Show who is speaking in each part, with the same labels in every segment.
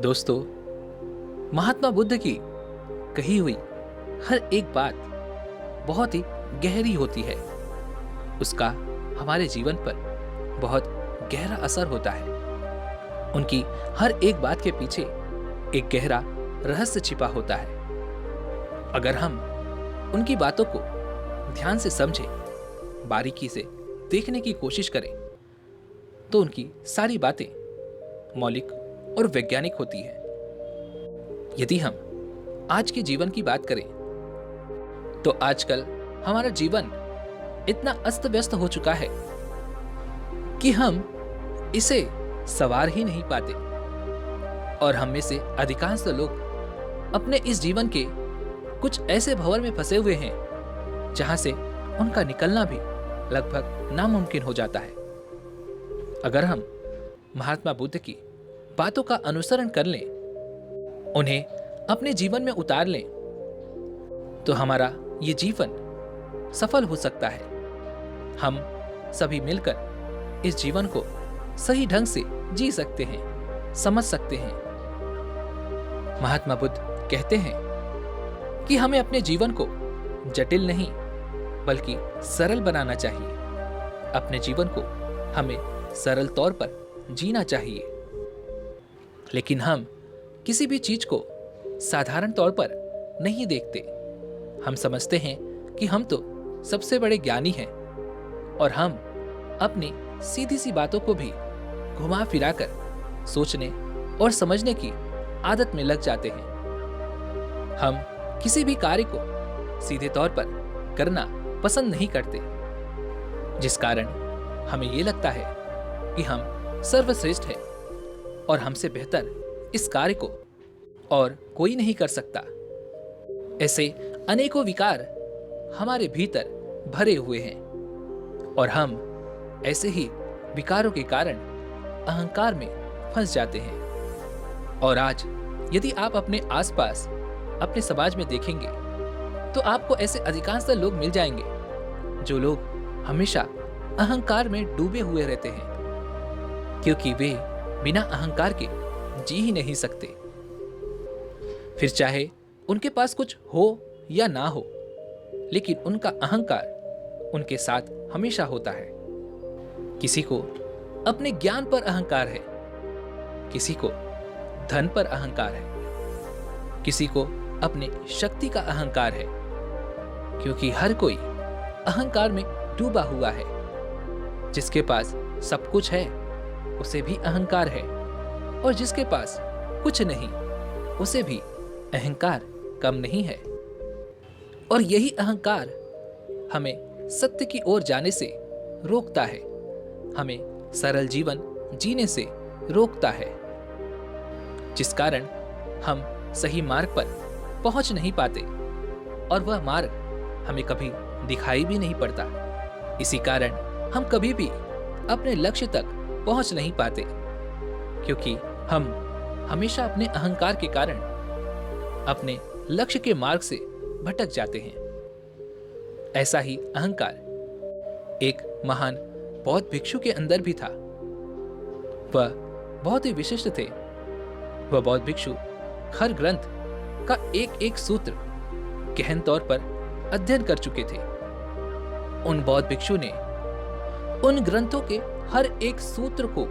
Speaker 1: दोस्तों, महात्मा बुद्ध की कही हुई हर एक बात बहुत ही गहरी होती है। उसका हमारे जीवन पर बहुत गहरा असर होता है। उनकी हर एक बात के पीछे एक गहरा रहस्य छिपा होता है। अगर हम उनकी बातों को ध्यान से समझें, बारीकी से देखने की कोशिश करें, तो उनकी सारी बातें मौलिक और वैज्ञानिक होती है। यदि हम आज के जीवन की बात करें, तो आजकल हमारा जीवन इतना अस्त व्यस्त हो चुका है कि हम इसे सवार ही नहीं पाते। और हम में से अधिकांश लोग अपने इस जीवन के कुछ ऐसे भंवर में फंसे हुए हैं जहां से उनका निकलना भी लगभग नामुमकिन हो जाता है। अगर हम महात्मा बुद्ध की बातों का अनुसरण कर लें, उन्हें अपने जीवन में उतार लें, तो हमारा ये जीवन सफल हो सकता है। हम सभी मिलकर इस जीवन को सही ढंग से जी सकते हैं, समझ सकते हैं। महात्मा बुद्ध कहते हैं कि हमें अपने जीवन को जटिल नहीं बल्कि सरल बनाना चाहिए। अपने जीवन को हमें सरल तौर पर जीना चाहिए। लेकिन हम किसी भी चीज को साधारण तौर पर नहीं देखते। हम समझते हैं कि हम तो सबसे बड़े ज्ञानी हैं और हम अपनी सीधी सी बातों को भी घुमा फिरा कर सोचने और समझने की आदत में लग जाते हैं। हम किसी भी कार्य को सीधे तौर पर करना पसंद नहीं करते, जिस कारण हमें ये लगता है कि हम सर्वश्रेष्ठ हैं और हमसे बेहतर इस कार्य को और कोई नहीं कर सकता। ऐसे अनेकों विकार हमारे भीतर भरे हुए हैं और हम ऐसे ही विकारों के कारण अहंकार में फंस जाते हैं। और आज यदि आप अपने आसपास अपने समाज में देखेंगे, तो आपको ऐसे अधिकांश लोग मिल जाएंगे जो लोग हमेशा अहंकार में डूबे हुए रहते हैं, क्योंकि वे बिना अहंकार के जी ही नहीं सकते। फिर चाहे उनके पास कुछ हो या ना हो, लेकिन उनका अहंकार उनके साथ हमेशा होता है। किसी को अपने ज्ञान पर अहंकार है, किसी को धन पर अहंकार है, किसी को अपने शक्ति का अहंकार है, क्योंकि हर कोई अहंकार में डूबा हुआ है। जिसके पास सब कुछ है उसे भी अहंकार है, और जिसके पास कुछ नहीं उसे भी अहंकार कम नहीं है। और यही अहंकार हमें सत्य की ओर जाने से रोकता है, हमें सरल जीवन जीने से रोकता है, जिस कारण हम सही मार्ग पर पहुंच नहीं पाते और वह मार्ग हमें कभी दिखाई भी नहीं पड़ता। इसी कारण हम कभी भी अपने लक्ष्य तक पहुंच नहीं पाते, क्योंकि हम हमेशा अपने अहंकार के कारण अपने लक्ष्य के मार्ग से भटक जाते हैं। ऐसा ही अहंकार एक महान बौद्ध भिक्षु के अंदर भी था। वह बहुत ही विशिष्ट थे। वह बौद्ध भिक्षु हर ग्रंथ का एक एक सूत्र गहन तौर पर अध्ययन कर चुके थे। उन बौद्ध भिक्षु ने उन ग्रंथों के हर एक सूत्र को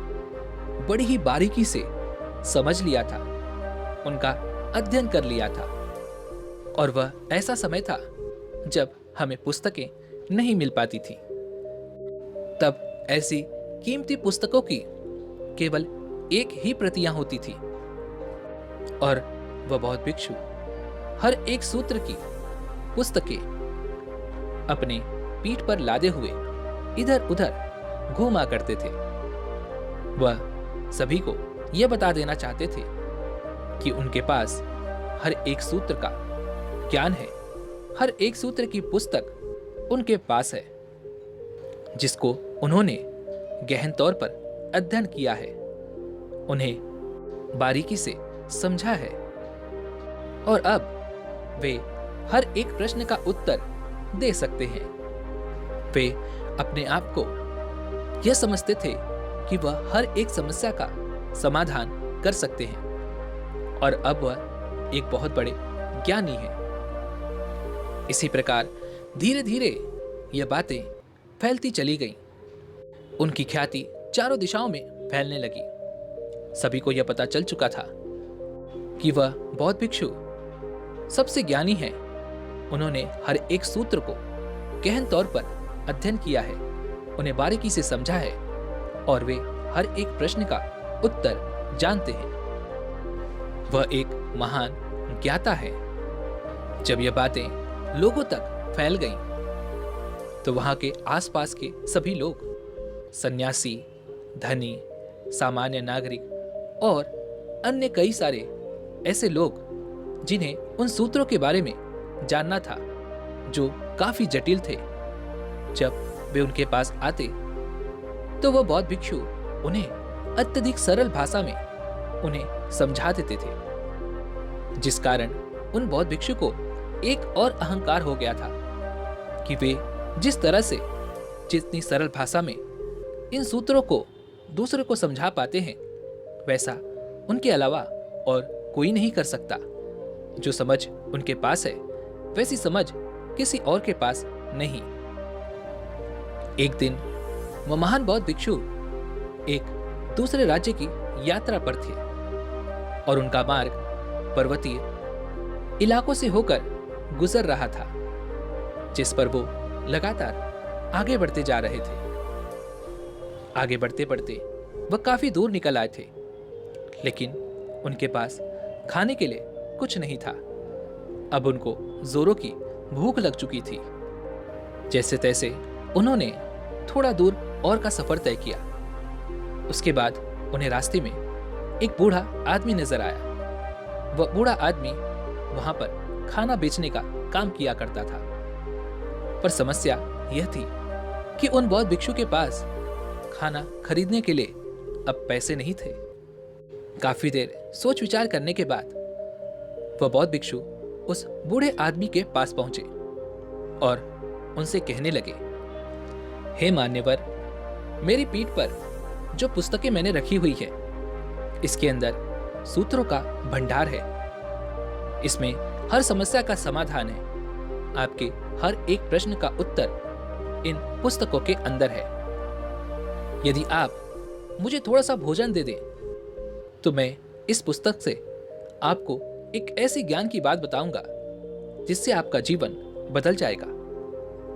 Speaker 1: बड़ी ही बारीकी से समझ लिया था, उनका अध्ययन कर लिया था। और वह ऐसा समय था जब हमें पुस्तकें नहीं मिल पाती थी। तब ऐसी कीमती पुस्तकों की केवल एक ही प्रतियां होती थी, और वह बौद्ध भिक्षु हर एक सूत्र की पुस्तकें अपने पीठ पर लादे हुए इधर उधर घूमा करते थे। वह सभी को यह बता देना चाहते थे कि उनके पास हर एक सूत्र का ज्ञान है, हर एक सूत्र की पुस्तक उनके पास है, जिसको उन्होंने गहन तौर पर अध्ययन किया है, उन्हें बारीकी से समझा है। और अब वे हर एक प्रश्न का उत्तर दे सकते हैं। वे अपने आप को यह समझते थे कि वह हर एक समस्या का समाधान कर सकते हैं। और अब वह एक बहुत बड़े ज्ञानी हैं। इसी प्रकार धीरे धीरे ये बातें फैलती चली गईं। उनकी ख्याति चारों दिशाओं में फैलने लगी। सभी को यह पता चल चुका था कि वह बौद्ध भिक्षु सबसे ज्ञानी है। उन्होंने हर एक सूत्र को गहन तौर पर अध्ययन किया है, उन्हें बारीकी से समझा है और वे हर एक प्रश्न का उत्तर जानते हैं। वह एक महान ज्ञाता है। जब यह बातें लोगों तक फैल गईं, तो वहां के आसपास के सभी लोग, सन्यासी, धनी, सामान्य नागरिक और अन्य कई सारे ऐसे लोग जिन्हें उन सूत्रों के बारे में जानना था जो काफी जटिल थे, जब वे उनके पास आते तो वह बौद्ध भिक्षु उन्हें अत्यधिक सरल भाषा में उन्हें समझा देते थे, जिस कारण उन बौद्ध भिक्षु को एक और अहंकार हो गया था कि वे जिस तरह से जितनी सरल भाषा में इन सूत्रों को दूसरों को समझा पाते हैं, वैसा उनके अलावा और कोई नहीं कर सकता। जो समझ उनके पास है, वैसी समझ किसी और के पास नहीं। एक दिन वह महान बौद्ध भिक्षु एक दूसरे राज्य की यात्रा पर थे और उनका मार्ग पर्वतीय इलाकों से होकर गुजर रहा था, जिस पर वो लगातार आगे बढ़ते जा रहे थे। आगे बढ़ते बढ़ते वह काफी दूर निकल आए थे, लेकिन उनके पास खाने के लिए कुछ नहीं था। अब उनको जोरों की भूख लग चुकी थी। जैसे तैसे उन्होंने थोड़ा दूर और का सफर तय किया। उसके बाद उन्हें रास्ते में एक बूढ़ा आदमी नजर आया। वह बूढ़ा आदमी वहां पर खाना बेचने का काम किया करता था, पर समस्या यह थी कि उन बौद्ध भिक्षु के पास खाना खरीदने के लिए अब पैसे नहीं थे। काफी देर सोच विचार करने के बाद वह बौद्ध भिक्षु उस बूढ़े आदमी के पास पहुंचे और उनसे कहने लगे, हे मान्यवर, मेरी पीठ पर जो पुस्तकें मैंने रखी हुई है, इसके अंदर सूत्रों का भंडार है। इसमें हर समस्या का समाधान है। आपके हर एक प्रश्न का उत्तर इन पुस्तकों के अंदर है। यदि आप मुझे थोड़ा सा भोजन दे दें, तो मैं इस पुस्तक से आपको एक ऐसी ज्ञान की बात बताऊंगा जिससे आपका जीवन बदल जाएगा,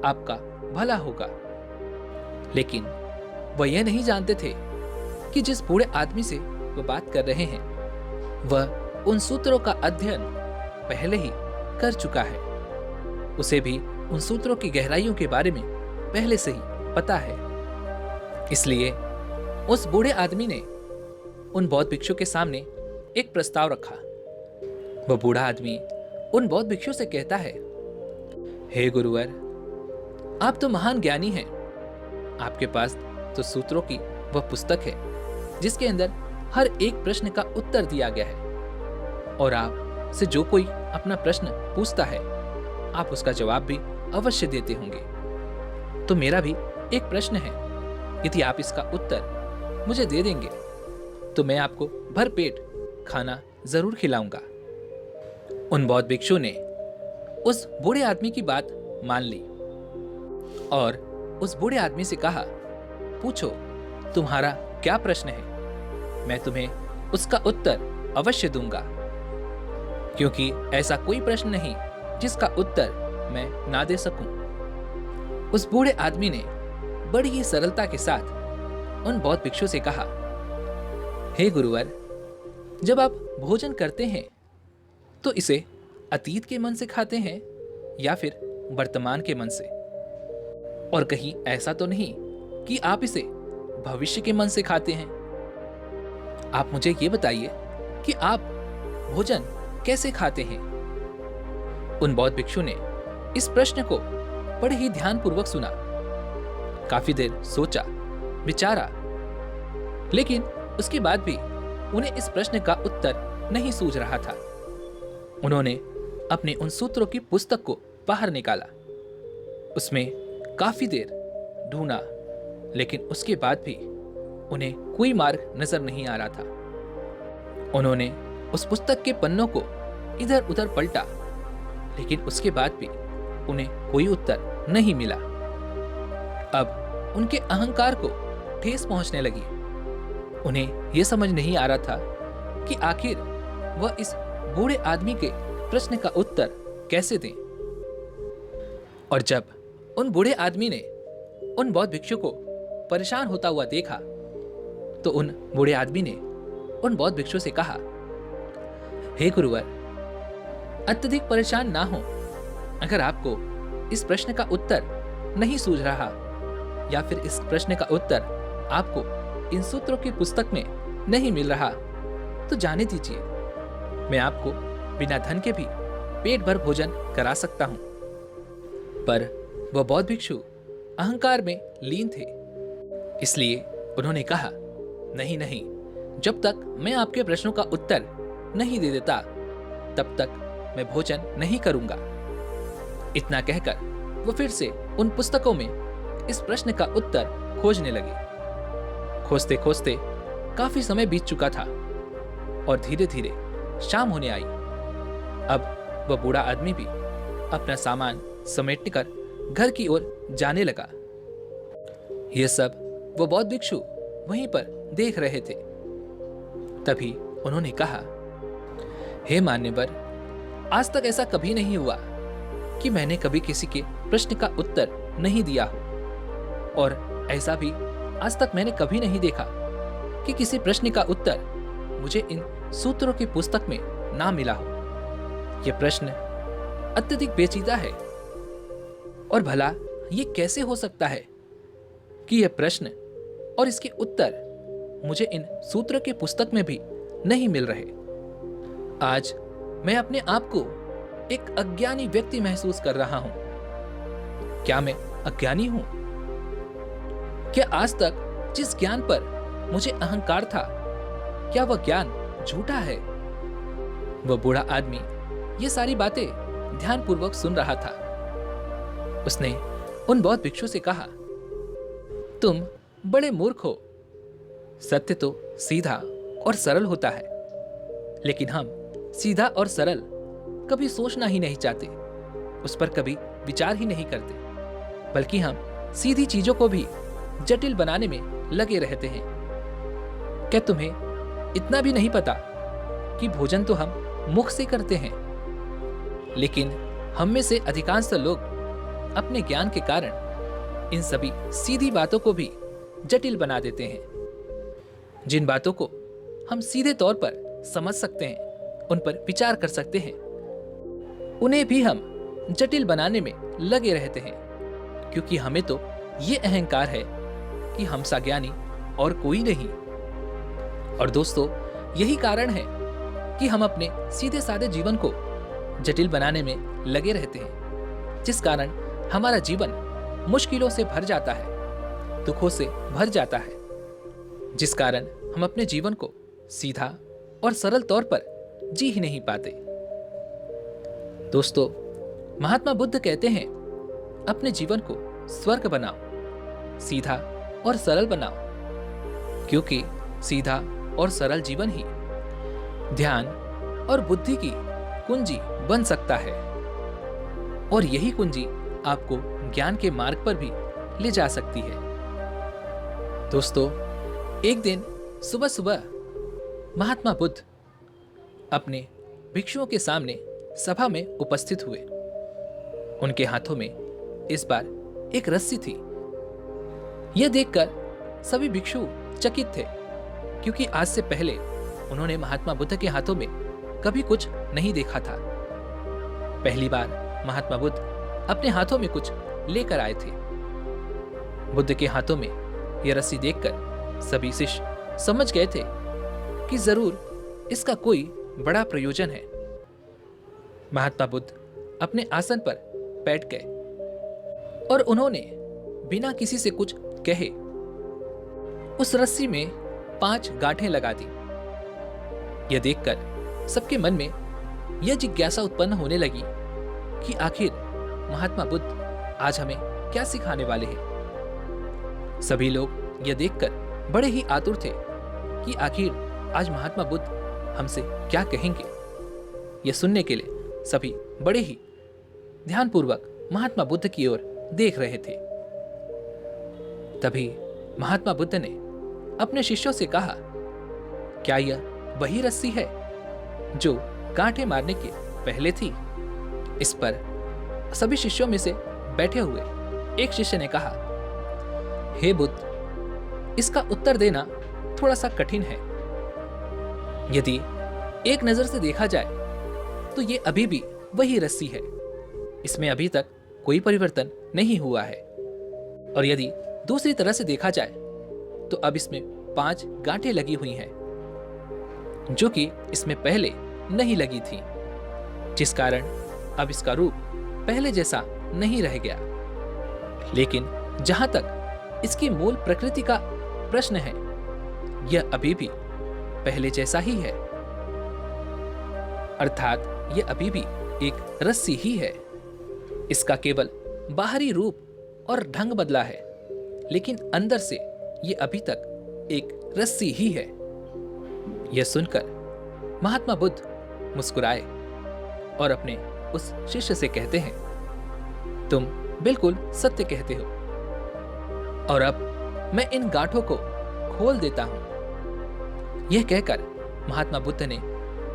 Speaker 1: आपका भला होगा। लेकिन वह यह नहीं जानते थे कि जिस बूढ़े आदमी से वह बात कर रहे हैं, वह उन सूत्रों का अध्ययन पहले ही कर चुका है। उसे भी उन सूत्रों की गहराइयों के बारे में पहले से ही पता है। इसलिए उस बूढ़े आदमी ने उन बौद्ध भिक्षु के सामने एक प्रस्ताव रखा। वह बूढ़ा आदमी उन बौद्ध भिक्षु से कहता है, हे गुरुवर, आप तो महान ज्ञानी हैं। आपके पास तो सूत्रों की वह पुस्तक है जिसके अंदर हर एक प्रश्न का उत्तर दिया गया है, और आप से जो कोई अपना प्रश्न पूछता है, आप उसका जवाब भी अवश्य देते होंगे। तो मेरा भी एक प्रश्न है। यदि आप इसका उत्तर मुझे दे देंगे तो मैं आपको भरपेट खाना जरूर खिलाऊंगा। उन बौद्ध भिक्षु ने उस बूढ़े आदमी की बात मान ली और उस बूढ़े आदमी से कहा, पूछो, तुम्हारा क्या प्रश्न है? मैं तुम्हें उसका उत्तर अवश्य दूंगा, क्योंकि ऐसा कोई प्रश्न नहीं जिसका उत्तर मैं ना दे सकूं। उस बूढ़े आदमी ने बड़ी ही सरलता के साथ उन बौद्ध भिक्षु से कहा, हे गुरुवर, जब आप भोजन करते हैं तो इसे अतीत के मन से खाते हैं या फिर वर्तमान के मन से? और कहीं ऐसा तो नहीं कि आप इसे भविष्य के मन से खाते हैं? आप मुझे ये बताइए कि आप भोजन कैसे खाते हैं? उन बौद्ध भिक्षु ने इस प्रश्न को बड़े ही ध्यानपूर्वक सुना, काफी देर सोचा विचारा, लेकिन उसके बाद भी उन्हें इस प्रश्न का उत्तर नहीं सूझ रहा था। उन्होंने अपने उन सूत्रों की पुस्तक को बाहर निकाला, उसमें काफी देर ढूंढा, लेकिन उसके बाद भी उन्हें कोई मार्ग नजर नहीं आ रहा था। उन्होंने उस पुस्तक के पन्नों को इधर उधर पलटा, लेकिन उसके बाद भी उन्हें कोई उत्तर नहीं मिला। अब उनके अहंकार को ठेस पहुंचने लगी। उन्हें यह समझ नहीं आ रहा था कि आखिर वह इस बूढ़े आदमी के प्रश्न का उत्तर कैसे दें। और जब उन बूढ़े आदमी ने उन बौद्ध भिक्षु को परेशान होता हुआ देखा, तो उन बूढ़े आदमी ने उन बौद्ध भिक्षु से कहा, हे गुरुवर, अत्यधिक परेशान ना हो। अगर आपको इस प्रश्न का उत्तर नहीं सूझ रहा, या फिर इस प्रश्न का उत्तर आपको इन सूत्रों की पुस्तक में नहीं मिल रहा, तो जाने दीजिए, मैं आपको बिना धन के भी पेट भर भोजन करा सकता हूं। पर वह बौद्ध भिक्षु अहंकार में लीन थे, इसलिए उन्होंने कहा, नहीं नहीं, जब तक मैं आपके प्रश्नों का उत्तर नहीं दे देता, तब तक मैं भोजन नहीं करूंगा। इतना कहकर वो फिर से उन पुस्तकों में इस प्रश्न का उत्तर खोजने लगे। खोजते खोजते काफी समय बीत चुका था और धीरे धीरे शाम होने आई। अब वह बूढ़ा आदमी भी अपना सामान समेटकर घर की ओर जाने लगा। यह सब वो बौद्ध भिक्षु वहीं पर देख रहे थे। तभी उन्होंने कहा, हे मान्यवर, आज तक ऐसा कभी नहीं हुआ कि मैंने कभी किसी के प्रश्न का उत्तर नहीं दिया हो, और ऐसा भी आज तक मैंने कभी नहीं देखा कि किसी प्रश्न का उत्तर मुझे इन सूत्रों की पुस्तक में ना मिला हो। यह प्रश्न अत्यधिक पेचीदा है, और भला ये कैसे हो सकता है कि यह प्रश्न और इसके उत्तर मुझे इन सूत्र की पुस्तक में भी नहीं मिल रहे। आज मैं अपने आप को एक अज्ञानी व्यक्ति महसूस कर रहा हूं। क्या मैं अज्ञानी हूं? क्या आज तक जिस ज्ञान पर मुझे अहंकार था, क्या वह ज्ञान झूठा है? वह बूढ़ा आदमी ये सारी बातें ध्यानपूर्वक सुन रहा था। उसने उन बौद्ध भिक्षु से कहा, तुम बड़े मूर्ख हो। सत्य तो सीधा और सरल होता है, लेकिन हम सीधा और सरल कभी सोचना ही नहीं चाहते, उस पर कभी विचार ही नहीं करते, बल्कि हम सीधी चीजों को भी जटिल बनाने में लगे रहते हैं। क्या तुम्हें इतना भी नहीं पता कि भोजन तो हम मुख से करते हैं, लेकिन हम में से अधिकांश लोग अपने ज्ञान के कारण इन सभी सीधी बातों को भी जटिल बना देते हैं। जिन बातों को हम सीधे तौर पर समझ सकते हैं, उन पर विचार कर सकते हैं, उन्हें भी हम जटिल बनाने में लगे रहते हैं, क्योंकि हमें तो ये अहंकार है कि हम सा ज्ञानी और कोई नहीं। और दोस्तों, यही कारण है कि हम अपने सीधे साधे जीवन को जटिल बनाने में लगे रहते हैं, जिस कारण हमारा जीवन मुश्किलों से भर जाता है, दुखों से भर जाता है, जिस कारण हम अपने जीवन को सीधा और सरल तौर पर जी ही नहीं पाते। दोस्तों, महात्मा बुद्ध कहते हैं, अपने जीवन को स्वर्ग बनाओ, सीधा और सरल बनाओ, क्योंकि सीधा और सरल जीवन ही ध्यान और बुद्धि की कुंजी बन सकता है, और यही कुंजी आपको ज्ञान के मार्ग पर भी ले जा सकती है। दोस्तों, एक दिन सुबह सुबह महात्मा बुद्ध अपने भिक्षुओं के सामने सभा में उपस्थित हुए। उनके हाथों में इस बार एक रस्सी थी। यह देखकर सभी भिक्षु चकित थे, क्योंकि आज से पहले उन्होंने महात्मा बुद्ध के हाथों में कभी कुछ नहीं देखा था। पहली बार महात्मा बुद्ध अपने हाथों में कुछ लेकर आए थे। बुद्ध के हाथों में यह रस्सी देखकर सभी शिष्य समझ गए थे कि जरूर इसका कोई बड़ा प्रयोजन है। महात्मा बुद्ध अपने आसन पर बैठ गए और उन्होंने बिना किसी से कुछ कहे उस रस्सी में 5 गांठें लगा दी। यह देखकर सबके मन में यह जिज्ञासा उत्पन्न होने लगी कि आखिर महात्मा बुद्ध आज हमें क्या सिखाने वाले हैं। सभी लोग यह देखकर बड़े ही आतुर थे कि आखिर आज महात्मा बुद्ध हमसे क्या कहेंगे, यह सुनने के लिए सभी बड़े ही ध्यानपूर्वक महात्मा बुद्ध की ओर देख रहे थे। तभी महात्मा बुद्ध ने अपने शिष्यों से कहा, क्या यह वही रस्सी है जो गांठें मारने के पहले थी? इस पर सभी शिष्यों में से बैठे हुए एक शिष्य ने कहा, हे बुद्ध, इसका उत्तर देना थोड़ा सा कठिन है। यदि एक नजर से देखा जाए तो ये अभी भी वही रस्सी है, इसमें अभी तक कोई परिवर्तन नहीं हुआ है। और यदि दूसरी तरह से देखा जाए तो अब इसमें 5 गांठें लगी हुई हैं, जो कि इसमें पहले नहीं लगी थी, जिस कारण अब इसका रूप पहले जैसा नहीं रह गया। लेकिन जहां तक इसकी मूल प्रकृति का प्रश्न है, यह अभी भी पहले जैसा ही है, अर्थात यह अभी भी एक रस्सी ही है। इसका केवल बाहरी रूप और ढंग बदला है, लेकिन अंदर से यह अभी तक एक रस्सी ही है। यह सुनकर महात्मा बुद्ध मुस्कुराए और अपने उस शिष्य से कहते हैं, तुम बिल्कुल सत्य कहते हो, और अब मैं इन गांठों को खोल देता हूं। यह कहकर महात्मा बुद्ध ने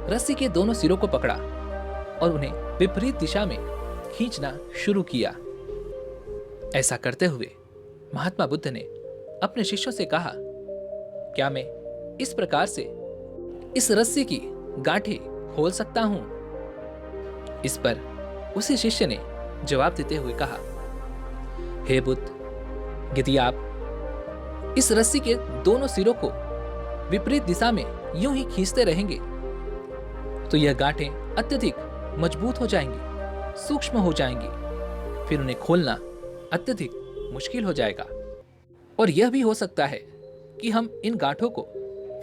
Speaker 1: रस्सी के दोनों सिरों को पकड़ा और उन्हें विपरीत दिशा में खींचना शुरू किया। ऐसा करते हुए महात्मा बुद्ध ने अपने शिष्यों से कहा, क्या मैं इस प्रकार से इस रस्सी की गांठें खोल सकता हूं? इस पर उसी शिष्य ने जवाब देते हुए कहा, हे बुद्ध, यदि आप इस रस्सी के दोनों सिरों को विपरीत दिशा में यूं ही खींचते रहेंगे तो यह गांठें अत्यधिक मजबूत हो जाएंगी, सूक्ष्म हो जाएंगी, फिर उन्हें खोलना अत्यधिक मुश्किल हो जाएगा, और यह भी हो सकता है कि हम इन गांठों को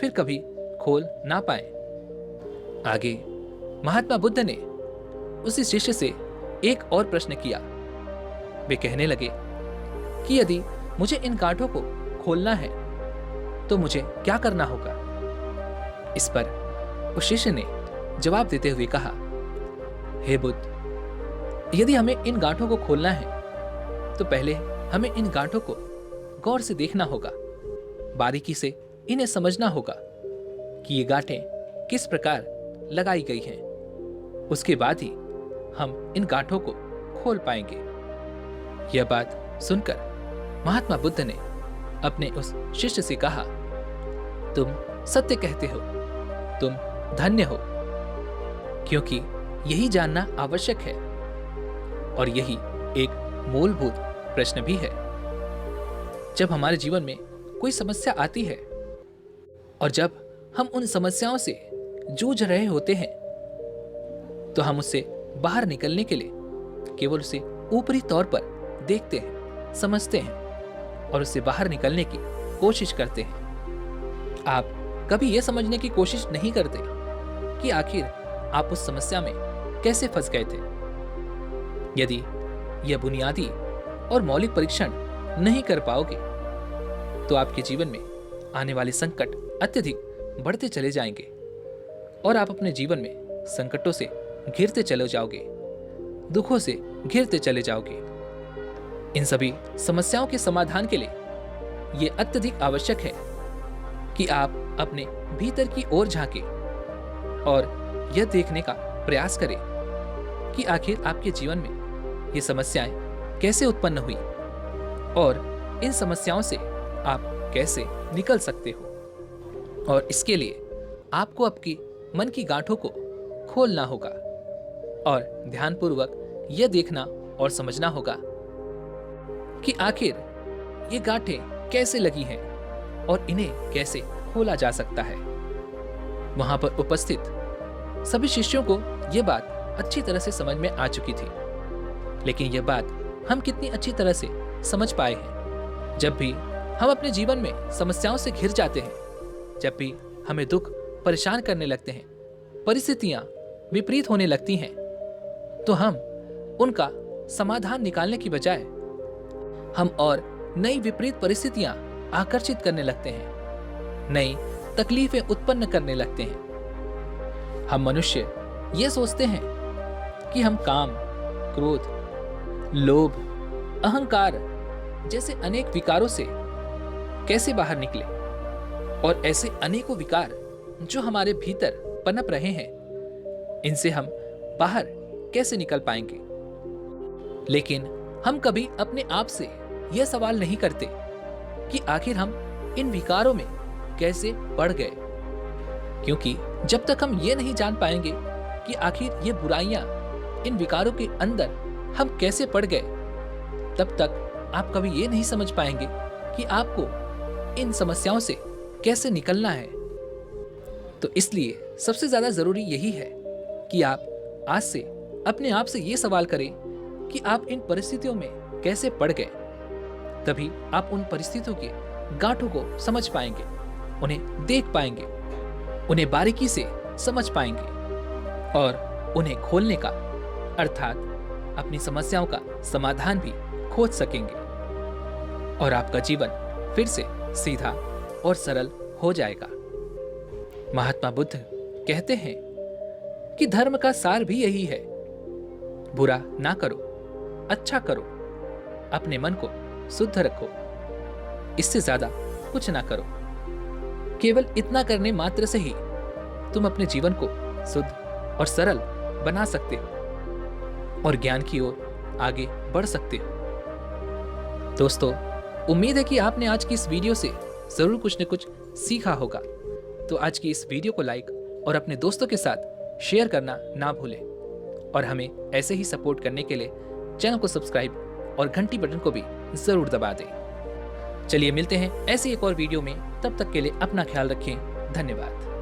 Speaker 1: फिर कभी खोल ना पाएं। आगे महात्मा बुद्ध ने उसी शिष्य से एक और प्रश्न किया। वे कहने लगे कि यदि मुझे इन गांठों को खोलना है तो मुझे क्या करना होगा? इस पर उस शिष्य ने जवाब देते हुए कहा, हे बुद्ध, यदि हमें इन गांठों को खोलना है तो पहले हमें इन गांठों को गौर से देखना होगा, बारीकी से इन्हें समझना होगा कि ये गांठें किस प्रकार लगाई गई हैं। उसके बाद ही हम इन गांठों को खोल पाएंगे। यह बात सुनकर महात्मा बुद्ध ने अपने उस शिष्य से कहा, तुम सत्य कहते हो, तुम धन्य हो, क्योंकि यही जानना आवश्यक है, और यही एक मूलभूत प्रश्न भी है। जब हमारे जीवन में कोई समस्या आती है और जब हम उन समस्याओं से जूझ रहे होते हैं तो हम उससे बाहर निकलने के लिए केवल उसे ऊपरी तौर पर देखते हैं, समझते हैं और उससे बाहर निकलने की कोशिश करते हैं। आप कभी यह समझने की कोशिश नहीं करते कि आखिर आप उस समस्या में कैसे फंस गए थे। यदि यह बुनियादी और मौलिक परीक्षण नहीं कर पाओगे तो आपके जीवन में आने वाले संकट अत्यधिक बढ़ते चले जाएंगे और आप अपने जीवन में संकटों से घिरते चले जाओगे, दुखों से घिरते चले जाओगे। इन सभी समस्याओं के समाधान के लिए यह अत्यधिक आवश्यक है कि आप अपने भीतर की ओर झांकें और यह देखने का प्रयास करें कि आखिर आपके जीवन में ये समस्याएं कैसे उत्पन्न हुई और इन समस्याओं से आप कैसे निकल सकते हो। और इसके लिए आपको आपकी मन की गांठों को खोलना होगा और ध्यानपूर्वक यह देखना और समझना होगा कि आखिर ये गांठें कैसे लगी हैं और इन्हें कैसे खोला जा सकता है। वहां पर उपस्थित सभी शिष्यों को यह बात अच्छी तरह से समझ में आ चुकी थी, लेकिन यह बात हम कितनी अच्छी तरह से समझ पाए हैं। जब भी हम अपने जीवन में समस्याओं से घिर जाते हैं, जब भी हमें दुख परेशान करने लगते हैं, परिस्थितियां विपरीत होने लगती हैं, तो हम उनका समाधान निकालने की बजाय हम और नई विपरीत परिस्थितियां आकर्षित करने लगते हैं, नई तकलीफें उत्पन्न करने लगते हैं। हम मनुष्य ये सोचते हैं कि हम काम, क्रोध, लोभ, अहंकार जैसे अनेक विकारों से कैसे बाहर निकले, और ऐसे अनेकों विकार जो हमारे भीतर पनप रहे हैं, इनसे हम बाहर कैसे निकल पाएंगे। लेकिन हम कभी अपने आप से यह सवाल नहीं करते कि आखिर हम इन विकारों में कैसे पड़ गए, क्योंकि जब तक हम ये नहीं जान पाएंगे कि आखिर ये बुराइयां इन विकारों के अंदर हम कैसे पड़ गए, तब तक आप कभी ये नहीं समझ पाएंगे कि आपको इन समस्याओं से कैसे निकलना है। तो इसलिए सबसे ज्यादा जरूरी यही है कि आप आज से अपने आप से ये सवाल करें कि आप इन परिस्थितियों में कैसे पड़ गए। तभी आप उन परिस्थितियों के गांठों को समझ पाएंगे, उन्हें देख पाएंगे, उन्हें बारीकी से समझ पाएंगे और उन्हें खोलने का अर्थात अपनी समस्याओं का समाधान भी खोज सकेंगे और आपका जीवन फिर से सीधा और सरल हो जाएगा। महात्मा बुद्ध कहते हैं कि धर्म का सार भी यही है, बुरा ना करो, अच्छा करो, अपने मन को शुद्ध रखो, इससे ज्यादा कुछ ना करो। केवल इतना करने मात्र से ही तुम अपने जीवन को शुद्ध और सरल बना सकते हो और ज्ञान की ओर आगे बढ़ सकते हो। दोस्तों, उम्मीद है कि आपने आज की इस वीडियो से जरूर कुछ न कुछ सीखा होगा। तो आज की इस वीडियो को लाइक और अपने दोस्तों के साथ शेयर करना ना भूलें और हमें ऐसे ही सपोर्ट करने के लिए चैनल को सब्सक्राइब और घंटी बटन को भी जरूर दबा दें। चलिए मिलते हैं ऐसी एक और वीडियो में, तब तक के लिए अपना ख्याल रखें। धन्यवाद।